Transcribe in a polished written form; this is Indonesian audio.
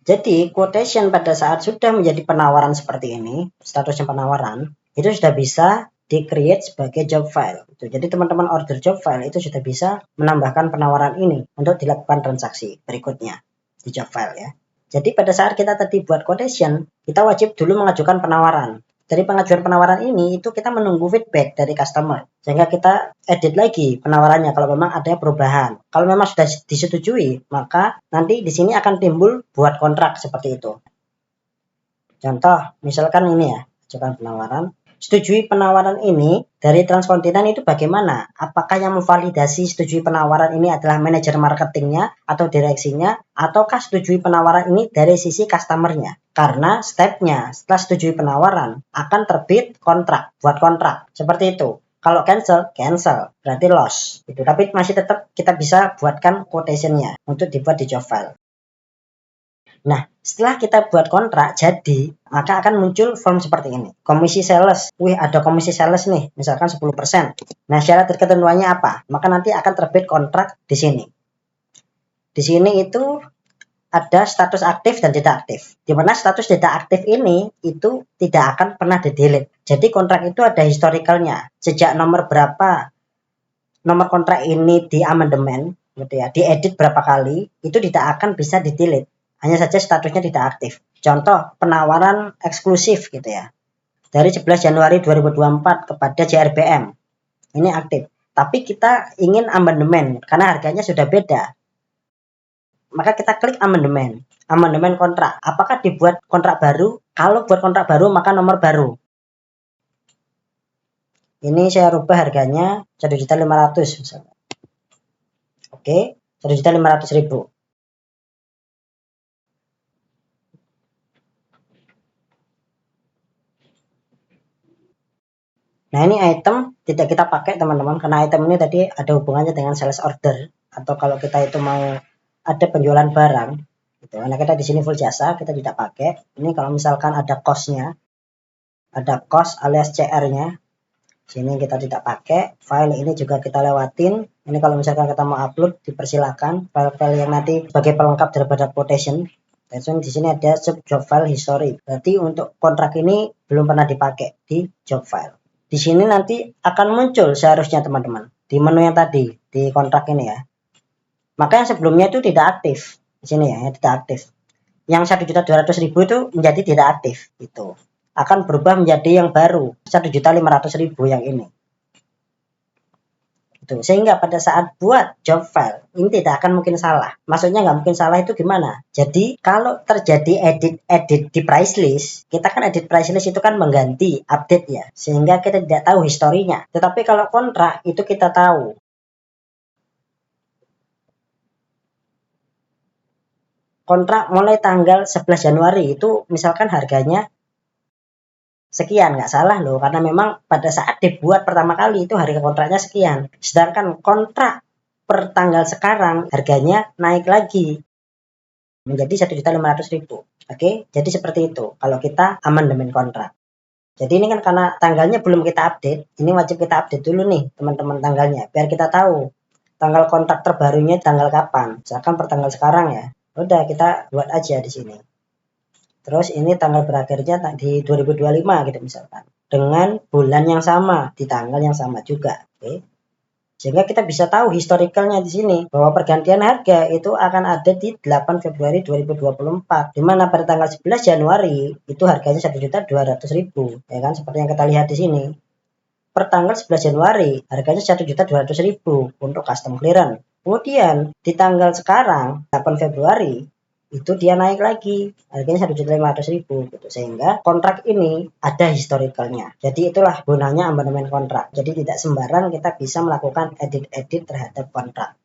Jadi quotation pada saat sudah menjadi penawaran seperti ini, statusnya penawaran, itu sudah bisa di-create sebagai job file. Jadi teman-teman order job file itu sudah bisa menambahkan penawaran ini untuk dilakukan transaksi berikutnya di job file ya. Jadi pada saat kita tadi buat quotation, kita wajib dulu mengajukan penawaran. Dari pengajuan penawaran ini itu kita menunggu feedback dari customer sehingga kita edit lagi penawarannya kalau memang ada perubahan. Kalau memang sudah disetujui, maka nanti di sini akan timbul buat kontrak seperti itu. Contoh, misalkan ini ya, ajukan penawaran. Setujui penawaran ini dari Transkontinan itu bagaimana? Apakah yang memvalidasi setujui penawaran ini adalah manajer marketingnya atau direksinya, ataukah setujui penawaran ini dari sisi customernya? Karena stepnya setelah setujui penawaran akan terbit kontrak, buat kontrak seperti itu. Kalau cancel berarti loss. Itu. Tapi masih tetap kita bisa buatkan quotationnya untuk dibuat di job file. Nah, setelah kita buat kontrak jadi, maka akan muncul form seperti ini. Komisi sales. Wih, ada komisi sales nih, misalkan 10%. Nah, syarat dan ketentuannya apa? Maka nanti akan terbit kontrak di sini. Di sini itu ada status aktif dan tidak aktif. Di mana status tidak aktif ini itu tidak akan pernah di-delete. Jadi kontrak itu ada historicalnya. Sejak nomor berapa nomor kontrak ini di amandemen, gitu ya, diedit berapa kali, itu tidak akan bisa di-delete. Hanya saja statusnya tidak aktif. Contoh penawaran eksklusif gitu ya. Dari 11 Januari 2024 kepada JRBM. Ini aktif. Tapi kita ingin amandemen karena harganya sudah beda. Maka kita klik amandemen. Amandemen kontrak. Apakah dibuat kontrak baru? Kalau buat kontrak baru maka nomor baru. Ini saya rubah harganya 1.500.000 misalnya. Oke, 1.500.000. Nah, ini item tidak kita pakai teman-teman karena item ini tadi ada hubungannya dengan sales order atau kalau kita itu mau ada penjualan barang gitu. Karena kita di sini full jasa, kita tidak pakai. Ini kalau misalkan ada cost-nya, ada cost alias CR-nya. Sini kita tidak pakai. File ini juga kita lewatin. Ini kalau misalkan kita mau upload dipersilakan file-file yang nanti sebagai pelengkap daripada quotation. Dan di sini ada job file history. Berarti untuk kontrak ini belum pernah dipakai di job file. Di sini nanti akan muncul seharusnya teman-teman di menu yang tadi di kontrak ini ya. Maka yang sebelumnya itu tidak aktif di sini ya, tidak aktif. Yang 1.200.000 itu menjadi tidak aktif itu. Akan berubah menjadi yang baru 1.500.000 yang ini. Itu. Sehingga pada saat buat job file ini tidak akan mungkin salah. Maksudnya nggak mungkin salah itu gimana? Jadi kalau terjadi edit di price list, kita kan edit price list itu kan mengganti update ya, sehingga kita tidak tahu historinya. Tetapi kalau kontrak itu kita tahu. Kontrak mulai tanggal 11 Januari itu misalkan harganya sekian, nggak salah loh, karena memang pada saat dibuat pertama kali itu harga kontraknya sekian. Sedangkan kontrak per tanggal sekarang harganya naik lagi menjadi 1.500.000. Oke, jadi seperti itu kalau kita amandemen kontrak. Jadi ini kan karena tanggalnya belum kita update, ini wajib kita update dulu nih teman-teman tanggalnya, biar kita tahu tanggal kontrak terbarunya tanggal kapan. Misalkan per tanggal sekarang ya, udah kita buat aja di sini. Terus ini tanggal berakhirnya di 2025 gitu misalkan. Dengan bulan yang sama, di tanggal yang sama juga. Oke. Sehingga kita bisa tahu historicalnya di sini bahwa pergantian harga itu akan ada di 8 Februari 2024. Di mana pada tanggal 11 Januari itu harganya 1.200.000, ya kan seperti yang kita lihat di sini. Per tanggal 11 Januari harganya 1.200.000 untuk custom clearance. Kemudian di tanggal sekarang 8 Februari itu dia naik lagi harganya 1.500.000 gitu, sehingga kontrak ini ada historicalnya. Jadi itulah gunanya amandemen kontrak. Jadi tidak sembarang kita bisa melakukan edit-edit terhadap kontrak.